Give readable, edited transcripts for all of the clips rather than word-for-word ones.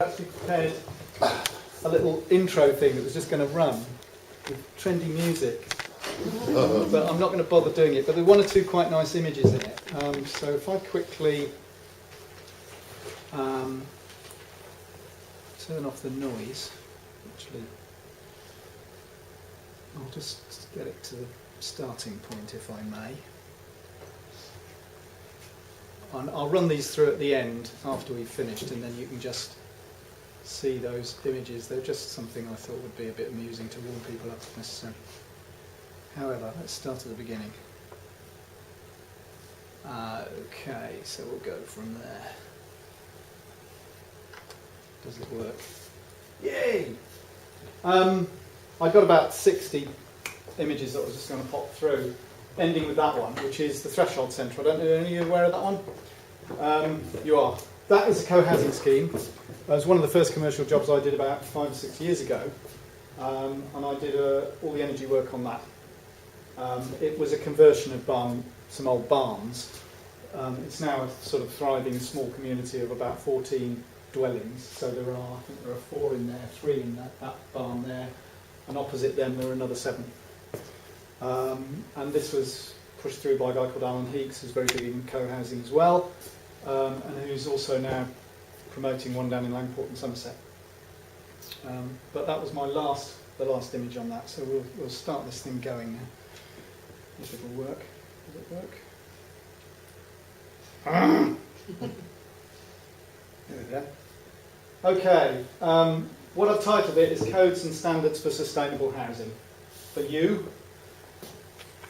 Actually prepared a little intro thing that was just going to run with trendy music, but I'm not going to bother doing it. But there are one or two quite nice images in it. So if I quickly turn off the noise, actually, I'll just get it to the starting point if I may. And I'll run these through at the end after we've finished, and then you can just see those images. They're just something I thought would be a bit amusing to warm people up if necessary. However, let's start at the beginning. Okay, so we'll go from there. Does it work? Yay! I've got about 60 images that I was just going to pop through, ending with that one, which is the threshold centre. I don't know, are any of you aware of that one? You are. That is a co-housing scheme. It was one of the first commercial jobs I did about 5 or 6 years ago, and I did all the energy work on that. It was a conversion of some old barns. It's now a sort of thriving small community of about 14 dwellings. So there are, I think there are 4 in there, 3 in that barn there, and opposite them there are another 7. And this was pushed through by a guy called Alan Heeks, who's very big in co-housing as well, and who's also now promoting one down in Langport and Somerset. But that was the last image on that, so we'll start this thing going now. If it will work. Does it work? There we go. Okay, what I've titled it is Codes and Standards for Sustainable Housing. For you,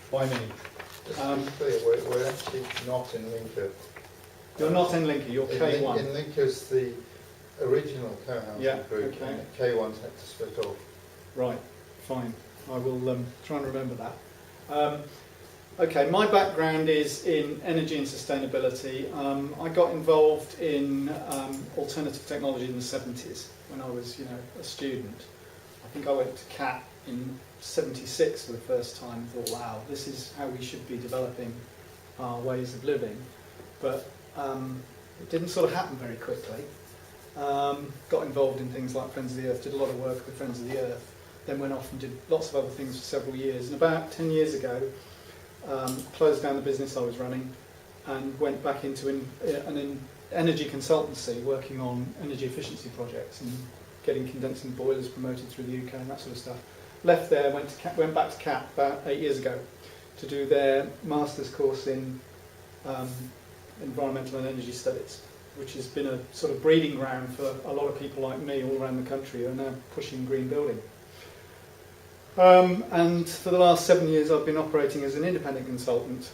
by me. Just to be clear, we're actually not in Lincoln. You're not in Lincoln, you're K1. In Lincoln's the original co-housing group, okay. and K1's had to split off. Right, fine. I will try and remember that. Okay, my background is in energy and sustainability. I got involved in alternative technology in the 70s when I was, a student. I think I went to CAT in 76 for the first time and thought, wow, this is how we should be developing our ways of living. But it didn't sort of happen very quickly. Got involved in things like Friends of the Earth, did a lot of work with Friends of the Earth, then went off and did lots of other things for several years. And about 10 years ago, closed down the business I was running and went back into an energy consultancy working on energy efficiency projects and getting condensing boilers promoted through the UK and that sort of stuff. Left there, went back to CAT about 8 years ago to do their master's course in environmental and energy studies, which has been a sort of breeding ground for a lot of people like me all around the country who are now pushing green building. And for the last 7 years I've been operating as an independent consultant,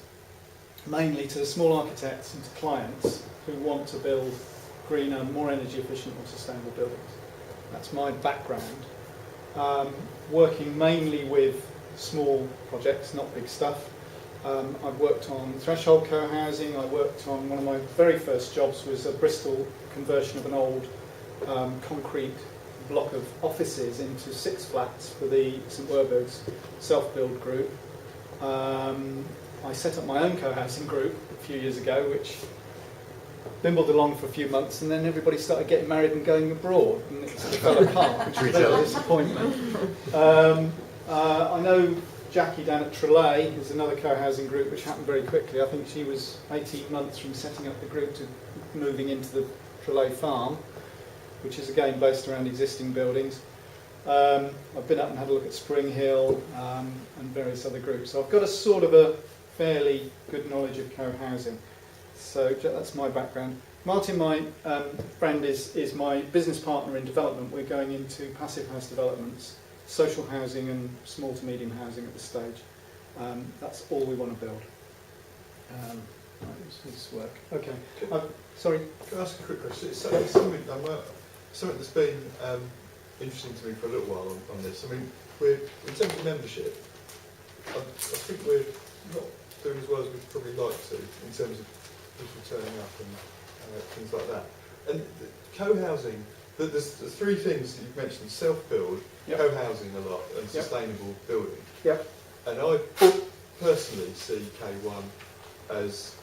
mainly to small architects and to clients who want to build greener, more energy efficient, more sustainable buildings. That's my background. Working mainly with small projects, not big stuff. I've worked on threshold co-housing. I worked on one of my very first jobs was a Bristol conversion of an old concrete block of offices into 6 flats for the St Werburgh's self-build group. I set up my own co-housing group a few years ago, which bimbled along for a few months, and then everybody started getting married and going abroad, and it sort of fell apart, which was a disappointment. I know Jackie down at Trelay is another co-housing group which happened very quickly. I think she was 18 months from setting up the group to moving into the Trelay farm, which is again based around existing buildings. I've been up and had a look at Spring Hill and various other groups. So I've got a sort of a fairly good knowledge of co-housing. So that's my background. Martin, my friend, is my business partner in development. We're going into passive house developments, social housing and small to medium housing at this stage. That's all we want to build. This work. Okay. Sorry. Can I ask a quick question? It's something that's been interesting to me for a little while on this. I mean, in terms of membership, I think we're not doing as well as we'd probably like to in terms of people turning up and things like that. And co-housing, there's 3 things that you've mentioned: self-build, yep, co-housing a lot, and sustainable building. Yep. And I personally see K1 as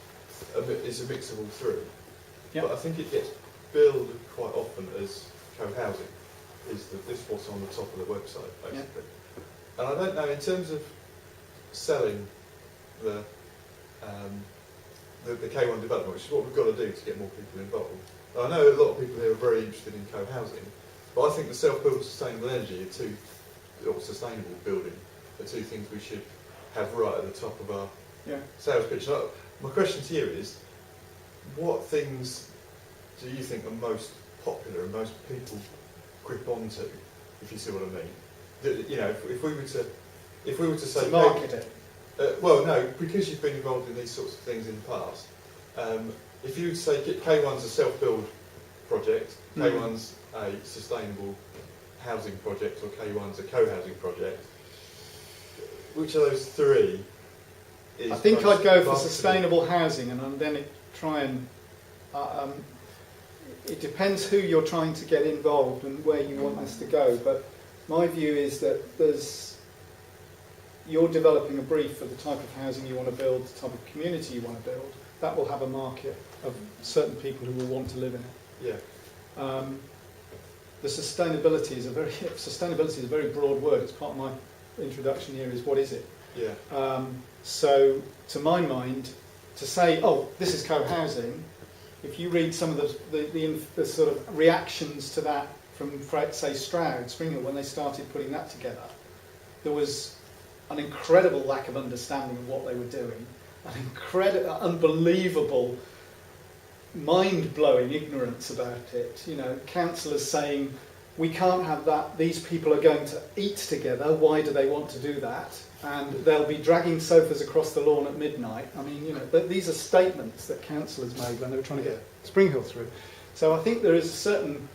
a mix of all 3. Yep. But I think it gets billed quite often as co-housing, is that this was on the top of the website, basically. And I don't know, in terms of selling the K1 development, which is what we've got to do to get more people involved. I know a lot of people here are very interested in co-housing, but I think the self-build and sustainable energy or sustainable building are two things we should have right at the top of our sales pitch. So my question to you is, what things do you think are most popular and most people grip onto, if you see what I mean? You know, if we were to say, to market it. Well, no, because you've been involved in these sorts of things in the past. If you would say K1's a self-build project, K1's a sustainable housing project, or K1's a co-housing project, which of those three is I think I'd go for marketable? sustainable housing, and then try and. It depends who you're trying to get involved and where you want this to go. But my view is that you're developing a brief for the type of housing you want to build, the type of community you want to build. That will have a market of certain people who will want to live in it. Yeah. The sustainability is a very broad word. It's part of my introduction here. Is what is it? Yeah. So, to my mind, to say, oh, this is co-housing, if you read some of the sort of reactions to that from, say, Stroud, Springhill, when they started putting that together, there was an incredible lack of understanding of what they were doing, an unbelievable, mind-blowing ignorance about it. You know, councillors saying, we can't have that, these people are going to eat together, why do they want to do that? And they'll be dragging sofas across the lawn at midnight. I mean, you know, these are statements that councillors made when they were trying to get Springhill through. So I think there is a certain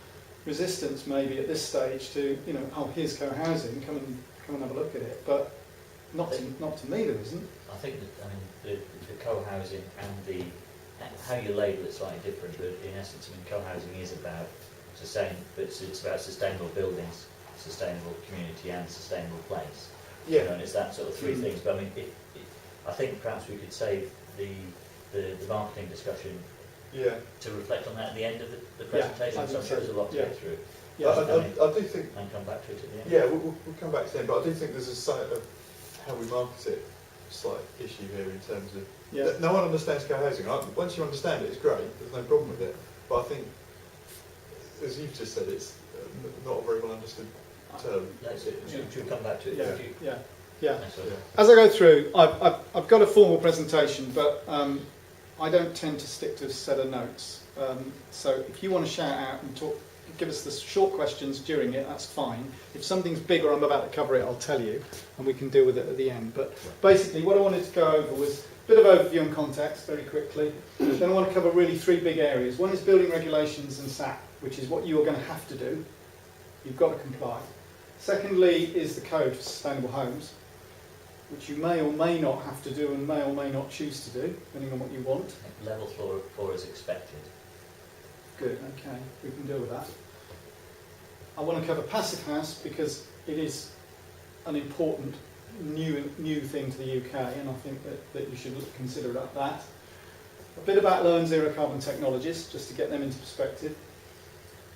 resistance maybe at this stage to, you know, oh, here's co-housing, come and have a look at it. But not to me there isn't. I think that, I mean, the co-housing and how you label it slightly different, but in essence, I mean, co-housing is about it's about sustainable buildings, sustainable community, and sustainable place. Yeah. You know, and it's that sort of three things. But I mean, I think perhaps we could save the marketing discussion to reflect on that at the end of the presentation. So I'm sure there's a lot to get through. Yeah, I do think. And come back to it at the end. Yeah, we'll come back to the end, but I do think there's a side of how we market it slight issue here in terms of no one understands co-housing. Once you understand it, it's great. There's no problem with it. But I think, as you've just said, it's not a very well understood term. Should we come back to it? Yeah. As I go through, I've got a formal presentation, but I don't tend to stick to a set of notes. So if you want to shout out and talk, give us the short questions during it, that's fine. If something's big or I'm about to cover it, I'll tell you, and we can deal with it at the end. But basically, what I wanted to go over was a bit of overview and context, very quickly. Then I want to cover really three big areas. One is building regulations and SAP, which is what you are going to have to do. You've got to comply. Secondly is the code for sustainable homes, which you may or may not have to do and may or may not choose to do, depending on what you want. Level 4 is expected. Good, okay, we can deal with that. I want to cover passive house because it is an important new thing to the UK, and I think that you should consider that. A bit about low and zero carbon technologies, just to get them into perspective.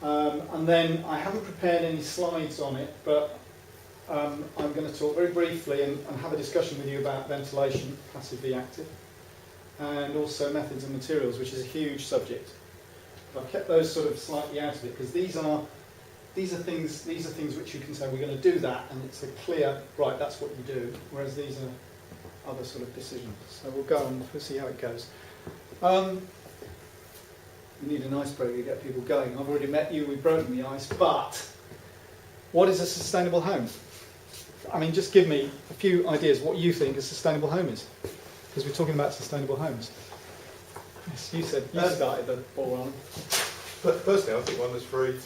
And then I haven't prepared any slides on it, but I'm going to talk very briefly and have a discussion with you about ventilation, passively active, and also methods and materials, which is a huge subject. But I've kept those sort of slightly out of it because these are things which you can say we're going to do that, and it's a clear right. That's what you do. Whereas these are other sort of decisions. So we'll go and we'll see how it goes. We need an icebreaker to get people going. I've already met you. We've broken the ice. But what is a sustainable home? I mean, just give me a few ideas what you think a sustainable home is, because we're talking about sustainable homes. Yes, you said you started the ball on. But personally, I think one that's very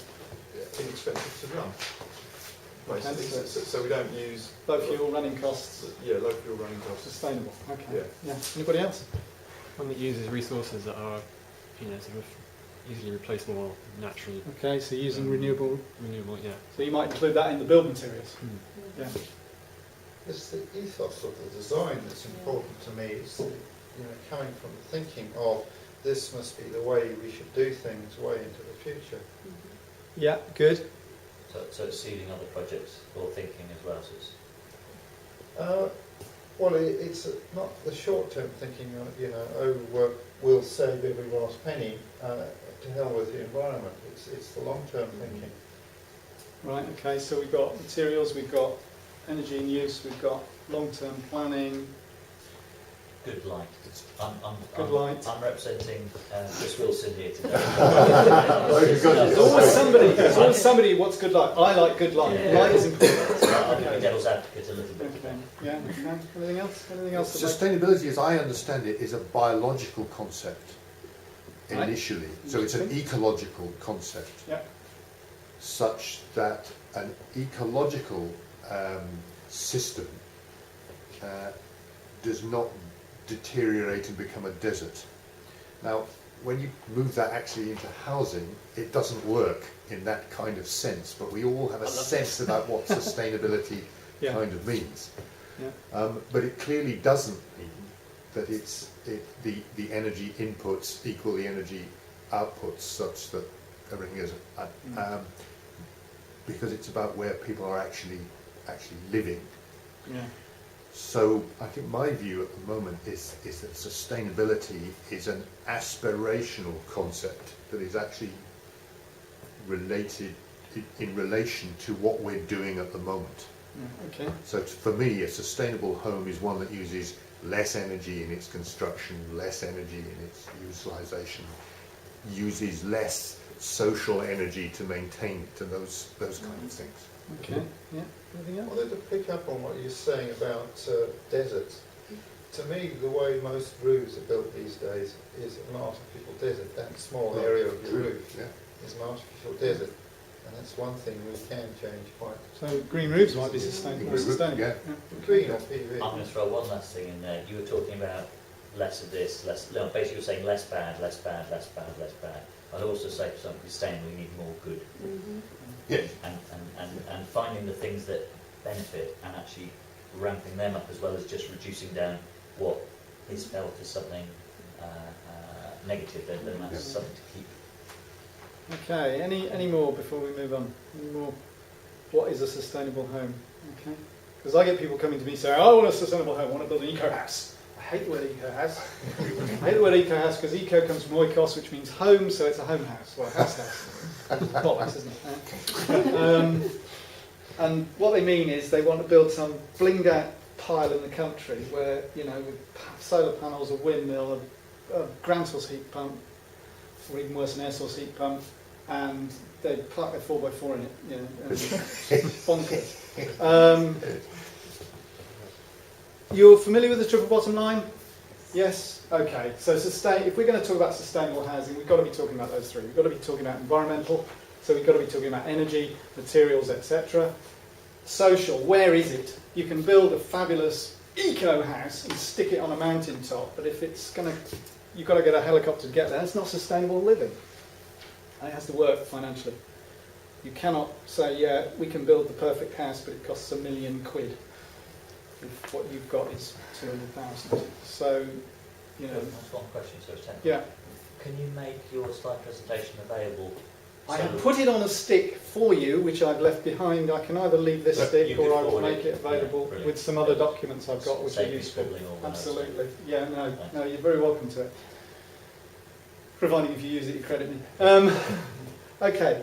inexpensive to run. Basically, so we don't use low fuel running costs. Yeah, low fuel running costs. Sustainable. Okay. Yeah. Anybody else? One that uses resources that are, sort of easily replaceable or naturally. Okay, so using renewable. Yeah. So you might include that in the build materials. Yeah. It's the ethos of the design that's important to me. It's coming from thinking of this must be the way we should do things way into the future. Yeah, good. So it's seeding other projects or thinking as well. So it's, Well, it's not the short-term thinking, you know, oh, we'll save every last penny, to hell with the environment. It's the long-term thinking. Right, okay, so we've got materials, we've got energy in use, we've got long-term planning, good light. good light. I'm representing Chris Wilson here today. There's always somebody who wants good light. I like good light. Yeah. Light is important. I'm the devil's advocate a little bit. Okay, yeah, okay. Anything else? Anything else? Sustainability, as I understand it, is a biological concept Right. initially. So it's an ecological concept, Yeah. such that an ecological system does not deteriorate and become a desert. Now, when you move that actually into housing, it doesn't work in that kind of sense, but we all have a sense about what sustainability Yeah. kind of means. Yeah. But it clearly doesn't mean that the energy inputs equal the energy outputs, such that everything is, because it's about where people are actually living. Yeah. So I think my view at the moment is that sustainability is an aspirational concept that is actually related in relation to what we're doing at the moment. Yeah. Okay. So for me, a sustainable home is one that uses less energy in its construction, less energy in its utilisation, uses less social energy to maintain it, and those kind of things. Okay. Yeah. Anything else? Well, to pick up on what you're saying about deserts, to me, the way most roofs are built these days is an artificial desert. That small area of your roof Yeah. is an artificial desert, and that's one thing we can change quite. So green roofs might be sustainable. Yeah. Green or PV. I'm going to throw one last thing in there. You were talking about less of this, less. No, basically, you were saying less bad, less bad, less bad, less bad. I'd also say for something sustainable, you need more good. Yes. And finding the things that benefit and actually ramping them up, as well as just reducing down what is felt as something negative. Then that's something to keep. Okay. Any more before we move on? Any more? What is a sustainable home? Okay. Because I get people coming to me saying, "I want a sustainable home. I want to build an eco house." I hate the word eco house. I hate the word eco house because eco comes from oikos, which means home, so it's a home house, or a house. Bollocks, isn't it? And what they mean is they want to build some blinged out pile in the country where, you know, with solar panels, a windmill, a ground source heat pump, or even worse, an air source heat pump, and they park their 4x4 in it, you know, and it's bonkers. You're familiar with the triple bottom line? Yes? Okay. So if we're going to talk about sustainable housing, we've got to be talking about those three. We've got to be talking about environmental, so we've got to be talking about energy, materials, etc. Social, where is it? You can build a fabulous eco house and stick it on a mountain top, but if it's going to, you've got to get a helicopter to get there. It's not sustainable living. And it has to work financially. You cannot say, yeah, we can build the perfect house, but it costs £1 million. If what you've got is 200,000. So, you know. That's one question, so it's technical. Yeah. Can you make your slide presentation available? I so have that- put it on a stick for you, which I've left behind. I can either leave this You stick could or I will forward make it available Yeah, brilliant. with some other documents I've got which are Save me useful. scribbling all the notes. Absolutely. Yeah, no, you're very welcome to it. Providing if you use it, you credit me. Okay.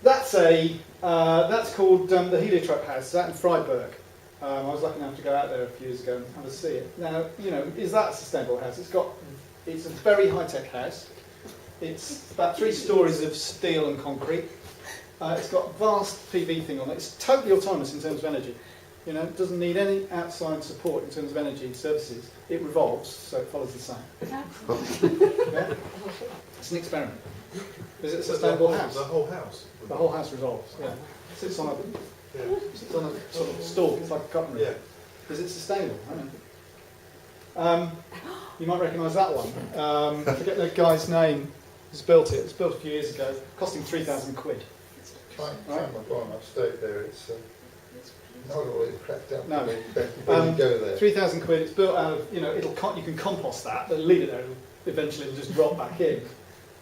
That's called the Heliotrope house. It's out in Freiburg. I was lucky enough to go out there a few years ago and have a see it. Now, you know, is that a sustainable house? It's a very high-tech house. It's about 3 stories of steel and concrete. It's got a vast PV thing on it. It's totally autonomous in terms of energy. You know, it doesn't need any outside support in terms of energy services. It revolves, so it follows the sun. Yeah? It's an experiment. Is it a sustainable house? The whole house? The whole house revolves, yeah. Sits on a sort of stalk, it's like a cotton reel. Yeah. Is it sustainable? I don't know. You might recognise that one. I forget the guy's name who's built it. It was built a few years ago, costing £3,000. Try my farm, I've stayed there, it's not always cracked up No. when you go there. £3,000. It's built out of, you know, you can compost that, but leave it there, eventually it'll just drop back in.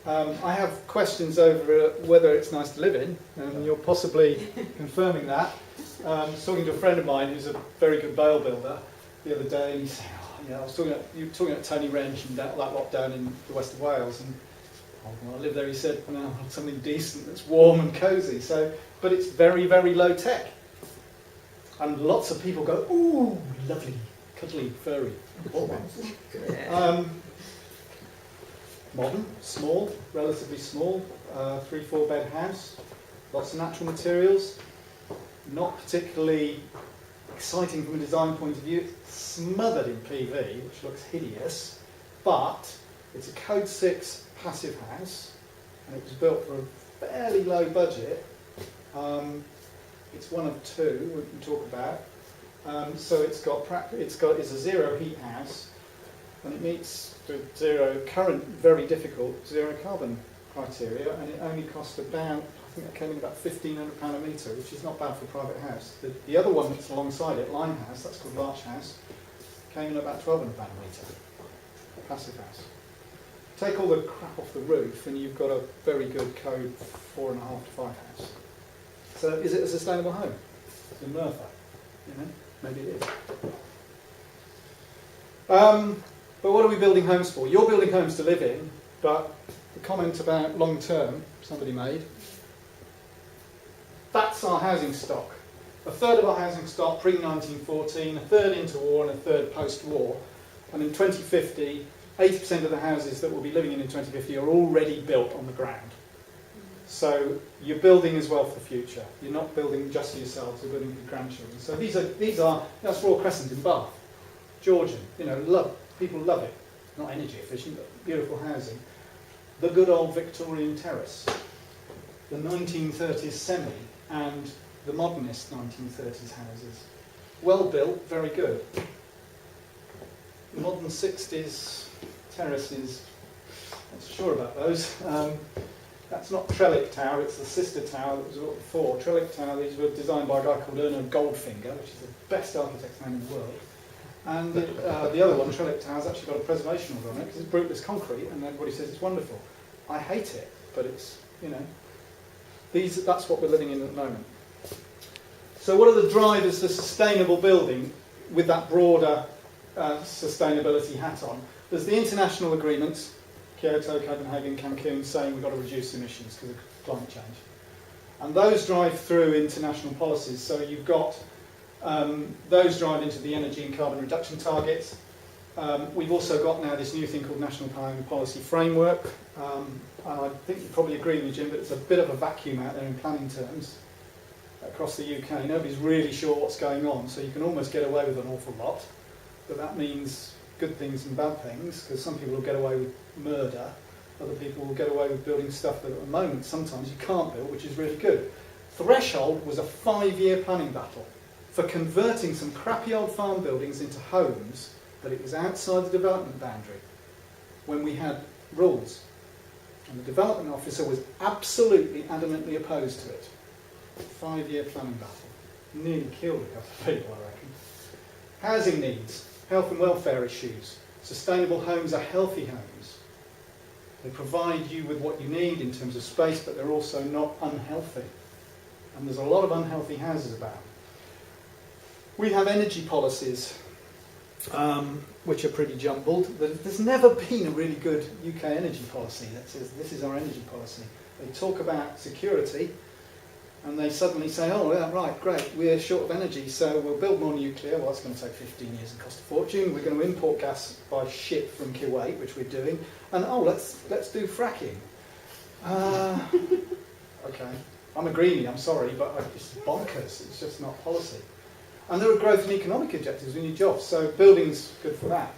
I have questions over whether it's nice to live in, and you're possibly confirming that. I was talking to a friend of mine who's a very good bale builder the other day, and he said, you were talking about Tony Wrench and that lot down in the west of Wales, and when I lived there, he said, no, I want something decent that's warm and cosy. So, but it's very, very low tech. And lots of people go, ooh, lovely, cuddly, furry. Modern, small, relatively small, 3-4 bed house, lots of natural materials, not particularly exciting from a design point of view, smothered in PV, which looks hideous, but it's a Code 6 passive house, and it was built for a fairly low budget. It's one of two we can talk about. So it's a zero heat house, and it meets the current very difficult zero carbon criteria, and it only cost about, I think it came in about £1,500 a metre, which is not bad for a private house. The other one that's alongside it, Limehouse, that's called Larch House, came in at about £1,200 a metre, passive house. Take all the crap off the roof, and you've got a very good Code 4.5 to 5 house. So is it a sustainable home in Merthyr? You know, maybe it is. But what are we building homes for? You're building homes to live in, but the comment about long term somebody made, that's our housing stock. A third of our housing stock pre-1914, a third interwar and a third post-war. And in 2050, 80% of the houses that we'll be living in 2050 are already built on the ground. So you're building as well for the future. You're not building just for yourselves, you're building for grandchildren. So that's Royal Crescent in Bath. Georgian, people love it. Not energy efficient, but beautiful housing. The good old Victorian terrace. The 1930s semi and the modernist 1930s houses. Well built, very good. The modern 60s terraces, not so sure about those. That's not Trellick Tower, it's the sister tower that was built before. Trellick Tower, these were designed by a guy called Ernest Goldfinger, which is the best architect's man in the world. And the other one, Trellick Tower's actually got a preservation order on it because it's brutalist concrete and everybody says it's wonderful. I hate it, but it's, that's what we're living in at the moment. So what are the drivers for sustainable building with that broader sustainability hat on? There's the international agreements, Kyoto, Copenhagen, Cancun, saying we've got to reduce emissions because of climate change. And those drive through international policies. So you've got those drive into the energy and carbon reduction targets. We've also got now this new thing called National Planning Policy Framework. And I think you probably agree with me, Jim, that it's a bit of a vacuum out there in planning terms across the UK. Nobody's really sure what's going on, so you can almost get away with an awful lot. But that means good things and bad things, because some people will get away with murder, other people will get away with building stuff that at the moment sometimes you can't build, which is really good. Threshold was a 5-year planning battle for converting some crappy old farm buildings into homes, but it was outside the development boundary when we had rules. And the development officer was absolutely adamantly opposed to it. 5-year planning battle. Nearly killed a couple of people, I reckon. Housing needs, health and welfare issues. Sustainable homes are healthy homes. They provide you with what you need in terms of space, but they're also not unhealthy. And there's a lot of unhealthy houses about. We have energy policies, which are pretty jumbled. There's never been a really good UK energy policy that says this is our energy policy. They talk about security, and they suddenly say, oh, yeah, right, great, we're short of energy, so we'll build more nuclear. Well, it's going to take 15 years and cost a fortune. We're going to import gas by ship from Kuwait, which we're doing. And, let's do fracking. Okay, I'm a greenie, I'm sorry, but it's bonkers. It's just not policy. And there are growth and economic objectives, we need jobs, so building's good for that.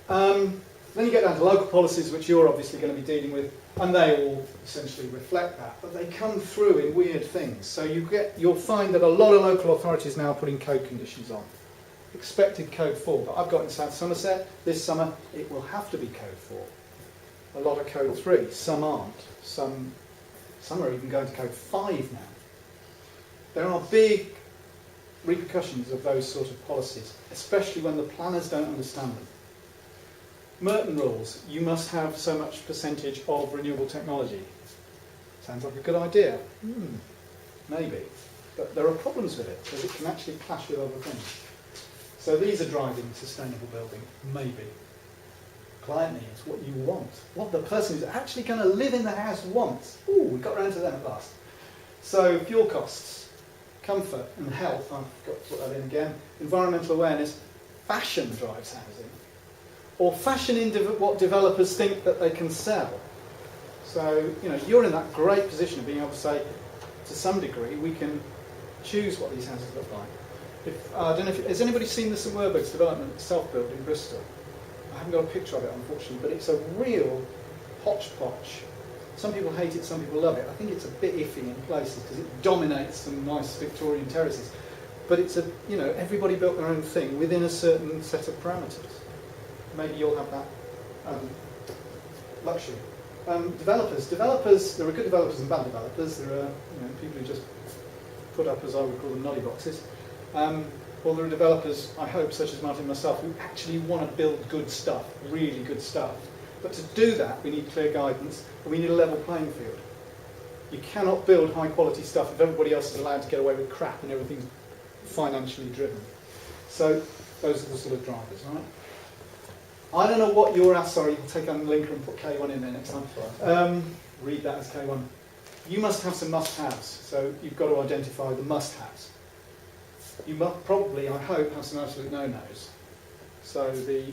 Then you get down to local policies, which you're obviously going to be dealing with, and they all essentially reflect that, but they come through in weird things. So you'll find that a lot of local authorities now are putting code conditions on. Expected code 4, but I've got in South Somerset this summer, it will have to be code 4. A lot of code 3, some aren't. Some are even going to code 5 now. There are big repercussions of those sort of policies, especially when the planners don't understand them. Merton rules, you must have so much percentage of renewable technology. Sounds like a good idea. Maybe. But there are problems with it, because it can actually clash with other things. So these are driving sustainable building, maybe. Client needs, what you want. What the person who's actually going to live in the house wants. Ooh, we got around to them at last. So fuel costs, comfort and health, I've got to put that in again. Environmental awareness, fashion drives housing. Or fashion in what developers think that they can sell. So, you know, you're in that great position of being able to say, to some degree, we can choose what these houses look like. I don't know if, has anybody seen the St Werburgh's development self-build in Bristol? I haven't got a picture of it, unfortunately, but it's a real hodgepodge. Some people hate it, some people love it. I think it's a bit iffy in places because it dominates some nice Victorian terraces. But it's a, you know, everybody built their own thing within a certain set of parameters. Maybe you'll have that luxury. Developers, there are good developers and bad developers. There are people who just put up, as I would call them, noddy boxes. Well, there are developers, I hope, such as Martin and myself, who actually want to build good stuff, really good stuff. But to do that, we need clear guidance, and we need a level playing field. You cannot build high-quality stuff if everybody else is allowed to get away with crap and everything's financially driven. So those are the sort of drivers, right? I don't know what you're at. Sorry, I'll take a linker and put K1 in there next time. Read that as K1. You must have some must-haves, so you've got to identify the must-haves. You must probably, I hope, have some absolute no-nos. So the,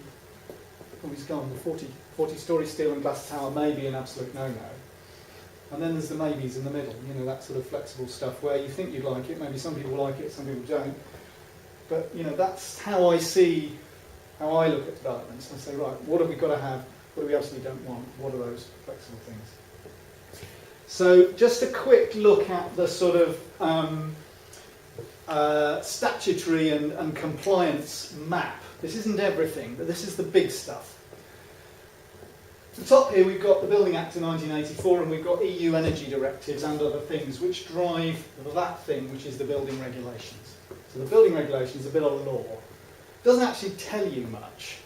he's gone, the 40-storey steel and glass tower may be an absolute no-no. And then there's the maybes in the middle, you know, that sort of flexible stuff where you think you'd like it, maybe some people like it, some people don't. But, you know, that's how I see, how I look at developments. I say, right, what have we got to have? What do we absolutely don't want? What are those flexible things? So just a quick look at the sort of statutory and compliance map. This isn't everything, but this is the big stuff. At the top here we've got the Building Act of 1984 and we've got EU energy directives and other things which drive that thing which is the building regulations. So the building regulations, a bit of law, doesn't actually tell you much.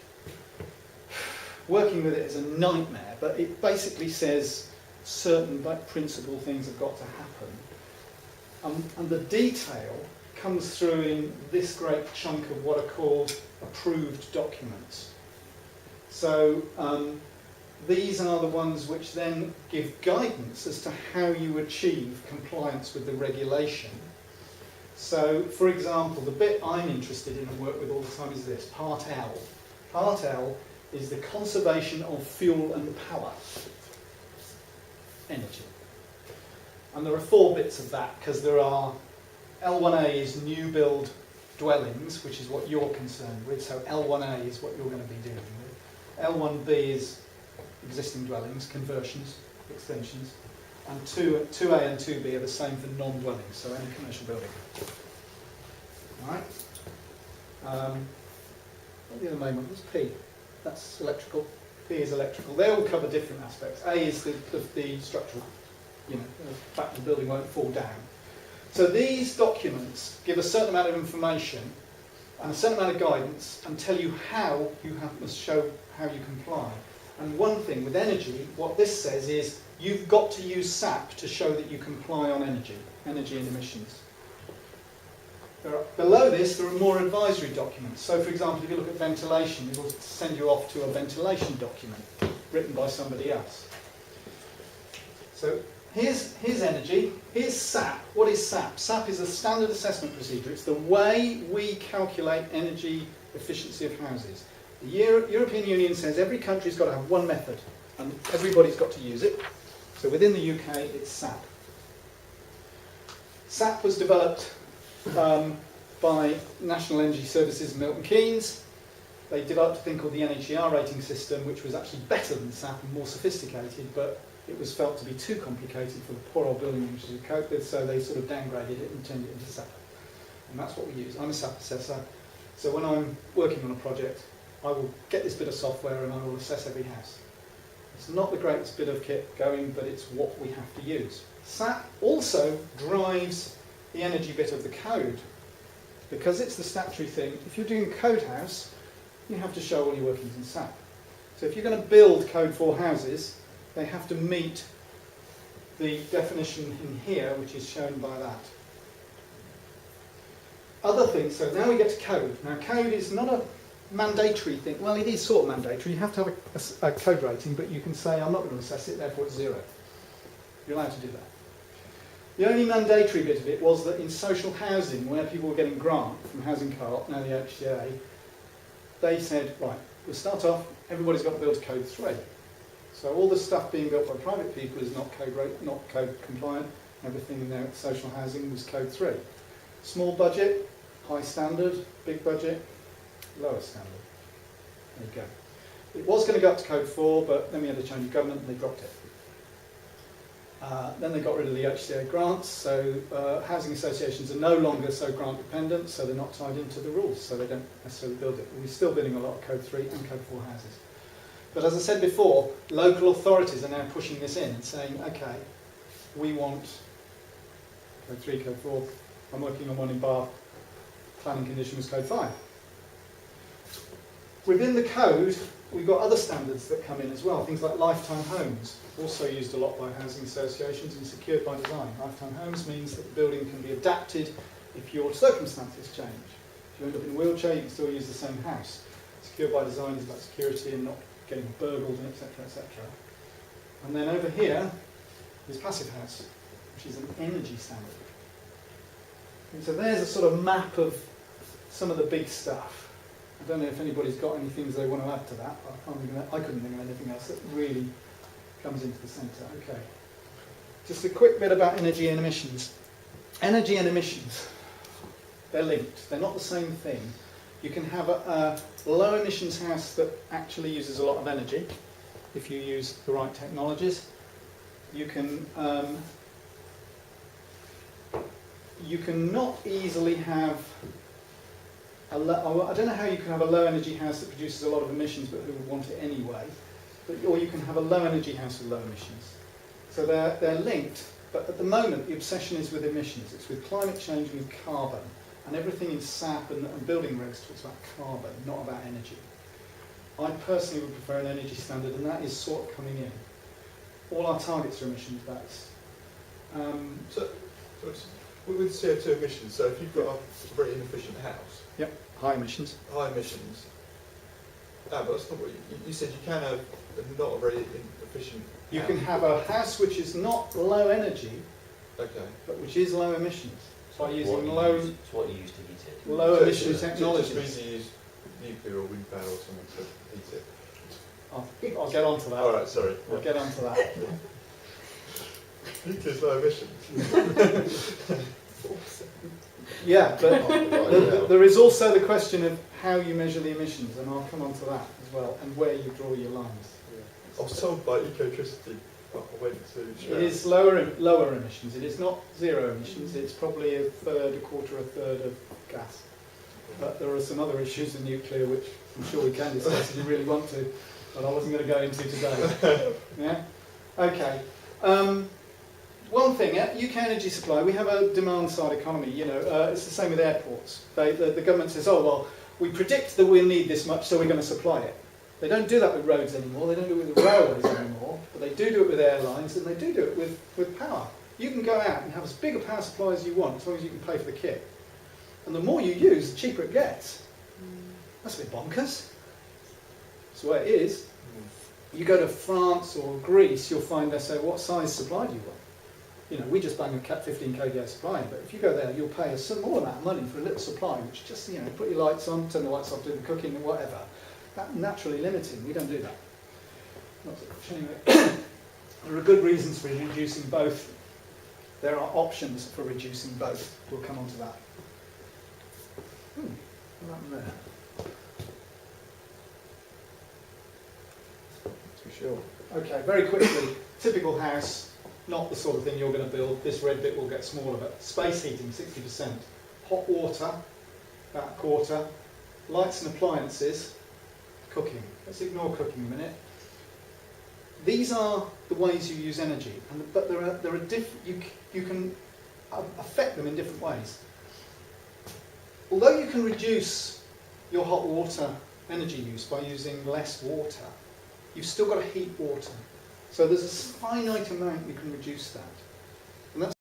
Working with it is a nightmare, but it basically says certain principal things have got to happen. And the detail comes through in this great chunk of what are called approved documents. So these are the ones which then give guidance as to how you achieve compliance with the regulation. So, for example, the bit I'm interested in and work with all the time is this, Part L. Part L is the conservation of fuel and power. Energy. And there are 4 bits of that, because there are, L1A is new build dwellings, which is what you're concerned with, so L1A is what you're going to be dealing with. L1B is existing dwellings, conversions, extensions, and 2A and 2B are the same for non-dwellings, so any commercial building. Alright? What the other main one was P. That's electrical. P is electrical. They all cover different aspects. A is the structural, you know, the fact the building won't fall down. So these documents give a certain amount of information and a certain amount of guidance and tell you how you must show how you comply. And one thing with energy, what this says is you've got to use SAP to show that you comply on energy and emissions. Below this, there are more advisory documents. So, for example, if you look at ventilation, it will send you off to a ventilation document written by somebody else. So here's energy, here's SAP. What is SAP? SAP is a standard assessment procedure. It's the way we calculate energy efficiency of houses. The European Union says every country's got to have one method, and everybody's got to use it. So within the UK, it's SAP. SAP was developed by National Energy Services and Milton Keynes. They developed a thing called the NHER rating system, which was actually better than SAP and more sophisticated, but it was felt to be too complicated for the poor old building industry to cope with, so they sort of downgraded it and turned it into SAP. And that's what we use. I'm a SAP assessor, so when I'm working on a project, I will get this bit of software and I will assess every house. It's not the greatest bit of kit going, but it's what we have to use. SAP also drives the energy bit of the code. Because it's the statutory thing, if you're doing code house, you have to show all your workings in SAP. So if you're going to build Code 4 houses, they have to meet the definition in here, which is shown by that. Other things, so now we get to code. Now code is not a mandatory thing. Well, it is sort of mandatory. You have to have a code rating, but you can say, I'm not going to assess it, therefore it's 0. You're allowed to do that. The only mandatory bit of it was that in social housing, where people were getting grant from Housing Co-op, now the HCA, they said, right, we'll start off, everybody's got to build to code 3. So all the stuff being built by private people is not code compliant. Everything in there social housing was code 3. Small budget, high standard, big budget, lower standard. There you go. It was going to go up to code 4, but then we had a change of government and they dropped it. Then they got rid of the HCA grants, so housing associations are no longer so grant dependent, so they're not tied into the rules, so they don't necessarily build it. We're still building a lot of code 3 and code 4 houses. But as I said before, local authorities are now pushing this in and saying, okay, we want code 3, code 4. I'm working on one in Bath, planning condition was code 5. Within the code, we've got other standards that come in as well, things like lifetime homes, also used a lot by housing associations and secured by design. Lifetime homes means that the building can be adapted if your circumstances change. If you end up in a wheelchair, you can still use the same house. Secured by design is about security and not getting burgled, and etc., etc. And then over here is passive house, which is an energy standard. And so there's a sort of map of some of the big stuff. I don't know if anybody's got any things they want to add to that. I couldn't think of anything else that really comes into the centre. Okay. Just a quick bit about energy and emissions. Energy and emissions, they're linked. They're not the same thing. You can have a low emissions house that actually uses a lot of energy if you use the right technologies. You can not easily have I don't know how you can have a low energy house that produces a lot of emissions but who would want it anyway, or you can have a low energy house with low emissions. So they're linked, but at the moment the obsession is with emissions. It's with climate change and with carbon, and everything in SAP and building regs talks about carbon, not about energy. I personally would prefer an energy standard, and that is sort of coming in. All our targets are emissions based. So with CO2 emissions, so if you've got a very inefficient house, Yep, high emissions. high emissions, but that's not what you said. You can have not a very efficient. You can have a house which is not low energy, Okay. but which is low emissions by What using you low use- It's what you use to heat it. low emission Just technologies. means you use nuclear or wind power or something to heat it. I'll get on to that. All right, sorry. We'll get on to that. Nuclear's low emissions. Yeah, but there is also the question of how you measure the emissions, and I'll come on to that as well, and where you draw your lines. I was told by Ecotricity, I went to It is lower emissions. It is not zero emissions. It's probably a third, a quarter, a third of gas. But there are some other issues in nuclear which I'm sure we can discuss if you really want to, but I wasn't going to go into today. Yeah. Okay. One thing, UK energy supply, we have a demand-side economy. You know, it's the same with airports. The government says, oh well, we predict that we'll need this much, so we're going to supply it. They don't do that with roads anymore. They don't do it with railways anymore. But they do it with airlines, and they do it with power. You can go out and have as big a power supply as you want, as long as you can pay for the kit. And the more you use, the cheaper it gets. That's a bit bonkers. That's the way it is. You go to France or Greece, you'll find they say, what size supply do you want? You know, we just bang a Cat 15 kVA supply, but if you go there, you'll pay a small amount of money for a little supply, which just, you know, put your lights on, turn the lights off, do the cooking and whatever. That's naturally limiting. We don't do that. Anyway, there are good reasons for reducing both. There are options for reducing both. We'll come on to that. What happened there? Too sure. Okay, very quickly. Typical house, not the sort of thing you're going to build. This red bit will get smaller, but space heating, 60%. Hot water, about a quarter. Lights and appliances, cooking. Let's ignore cooking a minute. These are the ways you use energy, but there are different. You can affect them in different ways. Although you can reduce your hot water energy use by using less water, you've still got to heat water. So there's a finite amount you can reduce that. And that's